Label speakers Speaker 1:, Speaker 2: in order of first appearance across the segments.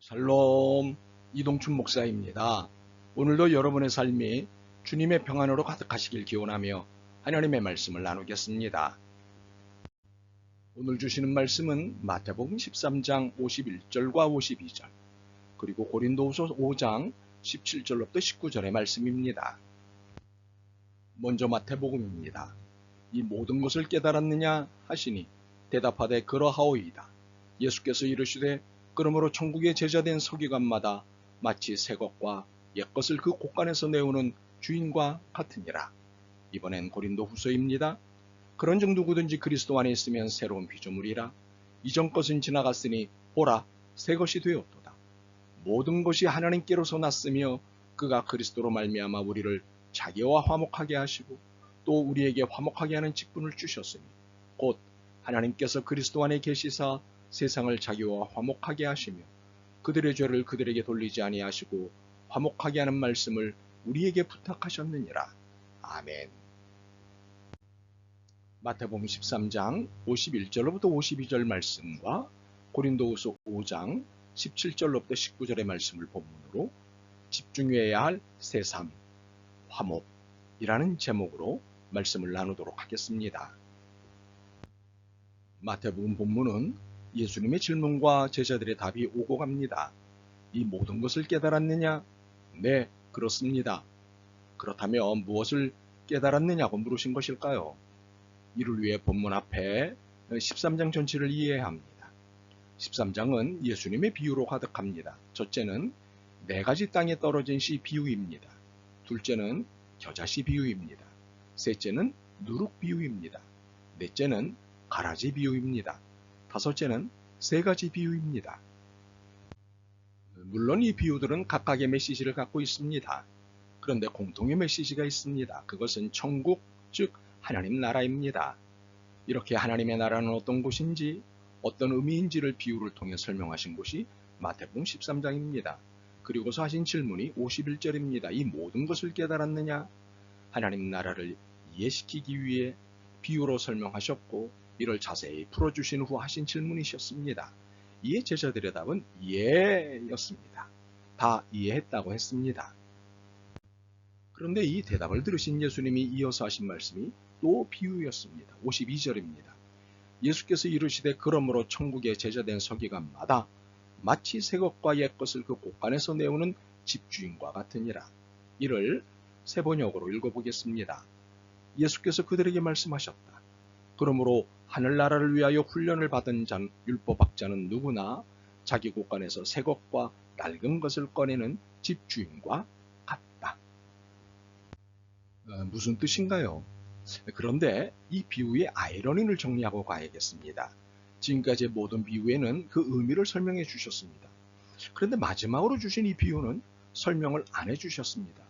Speaker 1: 샬롬, 이동춘 목사입니다. 오늘도 여러분의 삶이 주님의 평안으로 가득하시길 기원하며 하나님의 말씀을 나누겠습니다. 오늘 주시는 말씀은 마태복음 13장 51절과 52절, 그리고 고린도후서 5장 17절로부터 19절의 말씀입니다. 먼저 마태복음입니다. 이 모든 것을 깨달았느냐 하시니 대답하되 그러하오이다. 예수께서 이르시되 그러므로 천국의 제자된 서기관마다 마치 새 것과 옛 것을 그 곳간에서 내오는 주인과 같으니라. 이번엔 고린도 후서입니다. 그런즉 누구든지 그리스도 안에 있으면 새로운 피조물이라. 이전 것은 지나갔으니 보라 새 것이 되었도다. 모든 것이 하나님께로서 났으며 그가 그리스도로 말미암아 우리를 자기와 화목하게 하시고 또 우리에게 화목하게 하는 직분을 주셨으니 곧 하나님께서 그리스도 안에 계시사 세상을 자기와 화목하게 하시며 그들의 죄를 그들에게 돌리지 아니하시고 화목하게 하는 말씀을 우리에게 부탁하셨느니라. 아멘. 마태복음 13장 51절로부터 52절 말씀과 고린도후서 5장 17절로부터 19절의 말씀을 본문으로 집중해야 할 새 삶, 화목이라는 제목으로 말씀을 나누도록 하겠습니다. 마태복음 본문은 예수님의 질문과 제자들의 답이 오고 갑니다. 이 모든 것을 깨달았느냐? 네, 그렇습니다. 그렇다면 무엇을 깨달았느냐고 물으신 것일까요? 이를 위해 본문 앞에 13장 전체를 이해해야 합니다. 13장은 예수님의 비유로 가득합니다. 첫째는 네 가지 땅에 떨어진 씨 비유입니다. 둘째는 겨자씨 비유입니다. 셋째는 누룩 비유입니다. 넷째는 가라지 비유입니다. 다섯째는 세 가지 비유입니다. 물론 이 비유들은 각각의 메시지를 갖고 있습니다. 그런데 공통의 메시지가 있습니다. 그것은 천국, 즉 하나님 나라입니다. 이렇게 하나님의 나라는 어떤 곳인지, 어떤 의미인지를 비유를 통해 설명하신 곳이 마태복음 13장입니다. 그리고서 하신 질문이 51절입니다. 이 모든 것을 깨달았느냐? 하나님 나라를 이해시키기 위해 비유로 설명하셨고 이를 자세히 풀어주신 후 하신 질문이셨습니다. 이에 제자들의 답은 예였습니다. 다 이해했다고 했습니다. 그런데 이 대답을 들으신 예수님이 이어서 하신 말씀이 또 비유였습니다. 52절입니다. 예수께서 이르시되 그러므로 천국의 제자된 서기관마다 마치 새 것과 옛 것을 그 곳간에서 내오는 집주인과 같으니라. 이를 새 번역으로 읽어보겠습니다. 예수께서 그들에게 말씀하셨다. 그러므로 하늘나라를 위하여 훈련을 받은 율법학자는 누구나 자기 곳간에서 새 것과 낡은 것을 꺼내는 집주인과 같다. 무슨 뜻인가요? 그런데 이 비유의 아이러니를 정리하고 가야겠습니다. 지금까지의 모든 비유에는 그 의미를 설명해 주셨습니다. 그런데 마지막으로 주신 이 비유는 설명을 안 해주셨습니다.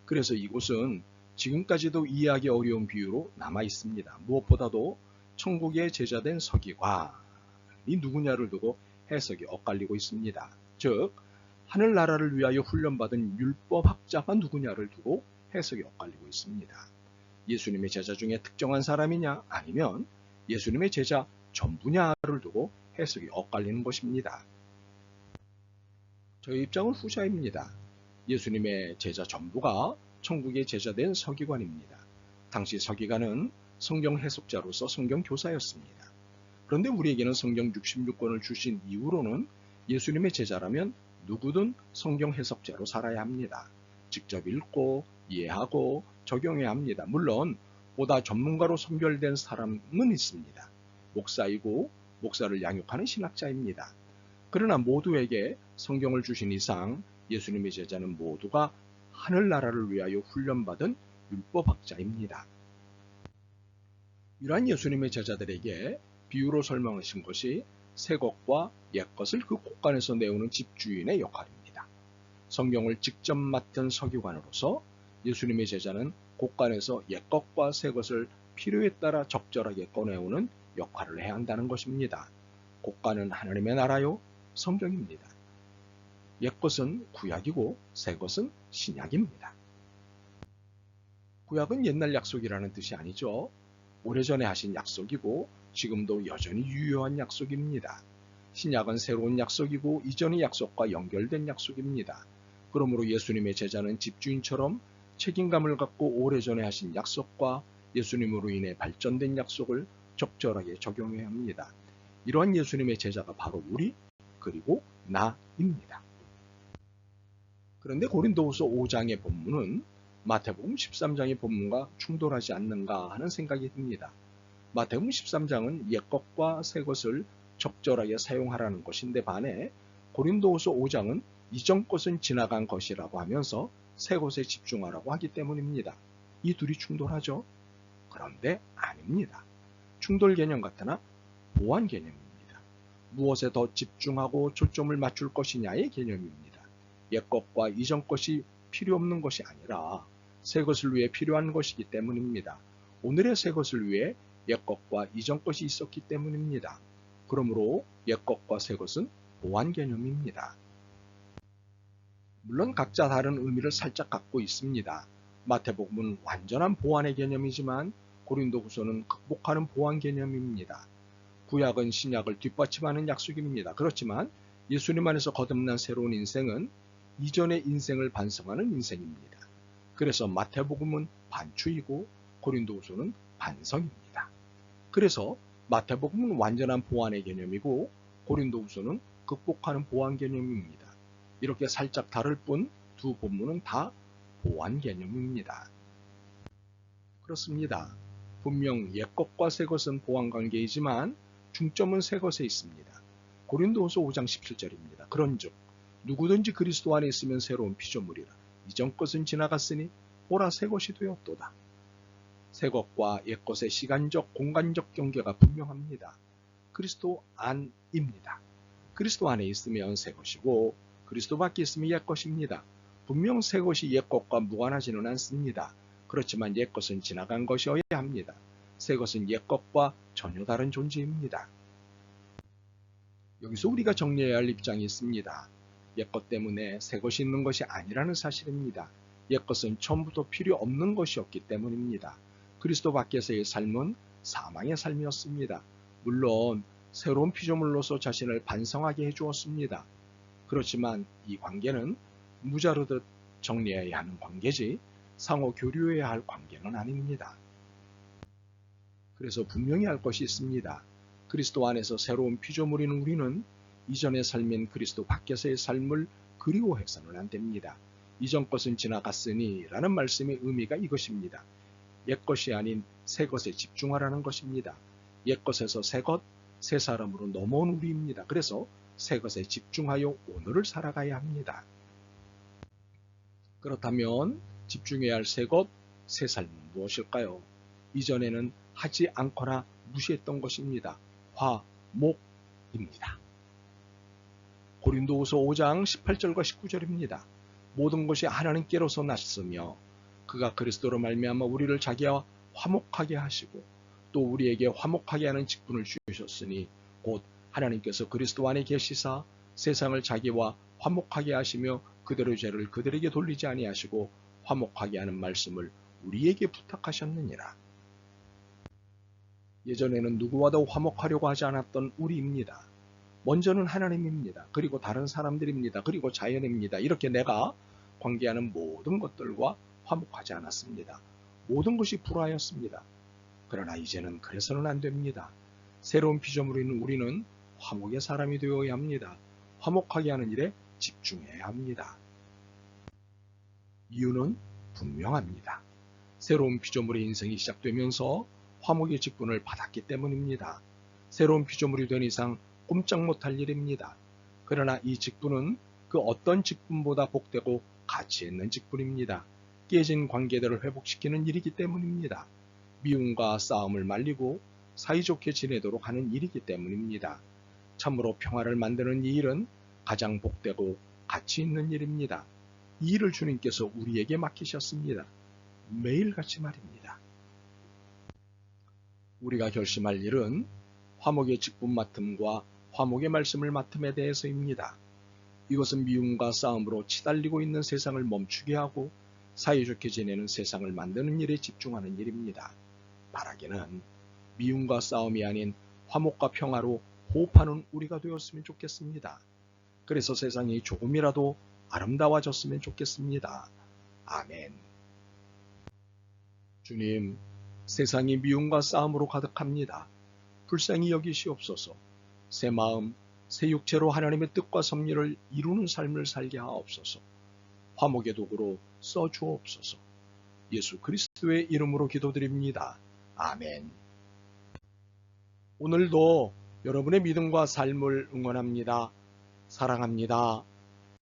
Speaker 1: 그래서 이곳은 지금까지도 이해하기 어려운 비유로 남아 있습니다. 무엇보다도 천국의 제자된 서기관이 누구냐를 두고 해석이 엇갈리고 있습니다. 즉 하늘나라를 위하여 훈련받은 율법학자가 누구냐를 두고 해석이 엇갈리고 있습니다. 예수님의 제자 중에 특정한 사람이냐 아니면 예수님의 제자 전부냐를 두고 해석이 엇갈리는 것입니다. 저의 입장은 후자입니다. 예수님의 제자 전부가 천국의 제자된 서기관입니다. 당시 서기관은 성경 해석자로서 성경 교사였습니다. 그런데 우리에게는 성경 66권을 주신 이후로는 예수님의 제자라면 누구든 성경 해석자로 살아야 합니다. 직접 읽고 이해하고 적용해야 합니다. 물론 보다 전문가로 선별된 사람은 있습니다. 목사이고 목사를 양육하는 신학자입니다. 그러나 모두에게 성경을 주신 이상 예수님의 제자는 모두가 하늘나라를 위하여 훈련받은 율법학자입니다. 이러한 예수님의 제자들에게 비유로 설명하신 것이 새 것과 옛 것을 그 곳간에서 내오는 집주인의 역할입니다. 성경을 직접 맡은 서기관으로서 예수님의 제자는 곳간에서 옛 것과 새 것을 필요에 따라 적절하게 꺼내오는 역할을 해야 한다는 것입니다. 곳간은 하나님의 나라요, 성경입니다. 옛 것은 구약이고 새 것은 신약입니다. 구약은 옛날 약속이라는 뜻이 아니죠. 오래전에 하신 약속이고 지금도 여전히 유효한 약속입니다. 신약은 새로운 약속이고 이전의 약속과 연결된 약속입니다. 그러므로 예수님의 제자는 집주인처럼 책임감을 갖고 오래전에 하신 약속과 예수님으로 인해 발전된 약속을 적절하게 적용해야 합니다. 이러한 예수님의 제자가 바로 우리 그리고 나입니다. 그런데 고린도후서 5장의 본문은 마태복음 13장의 본문과 충돌하지 않는가 하는 생각이 듭니다. 마태복음 13장은 옛것과 새것을 적절하게 사용하라는 것인데 반해 고린도후서 5장은 이전 것은 지나간 것이라고 하면서 새것에 집중하라고 하기 때문입니다. 이 둘이 충돌하죠? 그런데 아닙니다. 충돌 개념 같으나 보완 개념입니다. 무엇에 더 집중하고 초점을 맞출 것이냐의 개념입니다. 옛것과 이전 것이 필요 없는 것이 아니라 새것을 위해 필요한 것이기 때문입니다. 오늘의 새것을 위해 옛것과 이전 것이 있었기 때문입니다. 그러므로 옛것과 새것은 보완 개념입니다. 물론 각자 다른 의미를 살짝 갖고 있습니다. 마태복음은 완전한 보완의 개념이지만 고린도후서는 극복하는 보완 개념입니다. 구약은 신약을 뒷받침하는 약속입니다. 그렇지만 예수님 안에서 거듭난 새로운 인생은 이전의 인생을 반성하는 인생입니다. 그래서 마태복음은 반추이고 고린도후서는 반성입니다. 그래서 마태복음은 완전한 보완의 개념이고 고린도후서는 극복하는 보완 개념입니다. 이렇게 살짝 다를 뿐 두 본문은 다 보완 개념입니다. 그렇습니다. 분명 옛것과 새것은 보완 관계이지만 중점은 새것에 있습니다. 고린도후서 5장 17절입니다. 그런즉 누구든지 그리스도 안에 있으면 새로운 피조물이라. 이전 것은 지나갔으니 보라 새것이 되었도다. 새것과 옛것의 시간적, 공간적 경계가 분명합니다. 그리스도 안입니다. 그리스도 안에 있으면 새것이고 그리스도 밖에 있으면 옛것입니다. 분명 새것이 옛것과 무관하지는 않습니다. 그렇지만 옛것은 지나간 것이어야 합니다. 새것은 옛것과 전혀 다른 존재입니다. 여기서 우리가 정리해야 할 입장이 있습니다. 옛것 때문에 새것이 있는 것이 아니라는 사실입니다. 옛것은 처음부터 필요 없는 것이었기 때문입니다. 그리스도 밖에서의 삶은 사망의 삶이었습니다. 물론 새로운 피조물로서 자신을 반성하게 해주었습니다. 그렇지만 이 관계는 무자르듯 정리해야 하는 관계지 상호 교류해야 할 관계는 아닙니다. 그래서 분명히 할 것이 있습니다. 그리스도 안에서 새로운 피조물인 우리는 이전의 삶인 그리스도 밖에서의 삶을 그리워해서는 안 됩니다. 이전 것은 지나갔으니 라는 말씀의 의미가 이것입니다. 옛것이 아닌 새것에 집중하라는 것입니다. 옛것에서 새것, 새 사람으로 넘어온 우리입니다. 그래서 새것에 집중하여 오늘을 살아가야 합니다. 그렇다면 집중해야 할 새것, 새 삶은 무엇일까요? 이전에는 하지 않거나 무시했던 것입니다. 화목입니다. 고린도후서 5장 18절과 19절입니다. 모든 것이 하나님께로서 났으며 그가 그리스도로 말미암아 우리를 자기와 화목하게 하시고 또 우리에게 화목하게 하는 직분을 주셨으니 곧 하나님께서 그리스도 안에 계시사 세상을 자기와 화목하게 하시며 그들의 죄를 그들에게 돌리지 아니하시고 화목하게 하는 말씀을 우리에게 부탁하셨느니라. 예전에는 누구와도 화목하려고 하지 않았던 우리입니다. 먼저는 하나님입니다. 그리고 다른 사람들입니다. 그리고 자연입니다. 이렇게 내가 관계하는 모든 것들과 화목하지 않았습니다. 모든 것이 불화였습니다. 그러나 이제는 그래서는 안 됩니다. 새로운 피조물인 우리는 화목의 사람이 되어야 합니다. 화목하게 하는 일에 집중해야 합니다. 이유는 분명합니다. 새로운 피조물의 인생이 시작되면서 화목의 직분을 받았기 때문입니다. 새로운 피조물이 된 이상 꼼짝 못할 일입니다. 그러나 이 직분은 그 어떤 직분보다 복되고 가치 있는 직분입니다. 깨진 관계들을 회복시키는 일이기 때문입니다. 미움과 싸움을 말리고 사이좋게 지내도록 하는 일이기 때문입니다. 참으로 평화를 만드는 이 일은 가장 복되고 가치 있는 일입니다. 이 일을 주님께서 우리에게 맡기셨습니다. 매일같이 말입니다. 우리가 결심할 일은 화목의 직분 맡음과 화목의 말씀을 맡음에 대해서입니다. 이것은 미움과 싸움으로 치달리고 있는 세상을 멈추게 하고 사이좋게 지내는 세상을 만드는 일에 집중하는 일입니다. 바라기는 미움과 싸움이 아닌 화목과 평화로 호흡하는 우리가 되었으면 좋겠습니다. 그래서 세상이 조금이라도 아름다워졌으면 좋겠습니다. 아멘. 주님, 세상이 미움과 싸움으로 가득합니다. 불쌍히 여기시옵소서. 새 마음, 새 육체로 하나님의 뜻과 섭리를 이루는 삶을 살게 하옵소서. 화목의 도구로 써주옵소서. 예수 그리스도의 이름으로 기도드립니다. 아멘. 오늘도 여러분의 믿음과 삶을 응원합니다. 사랑합니다.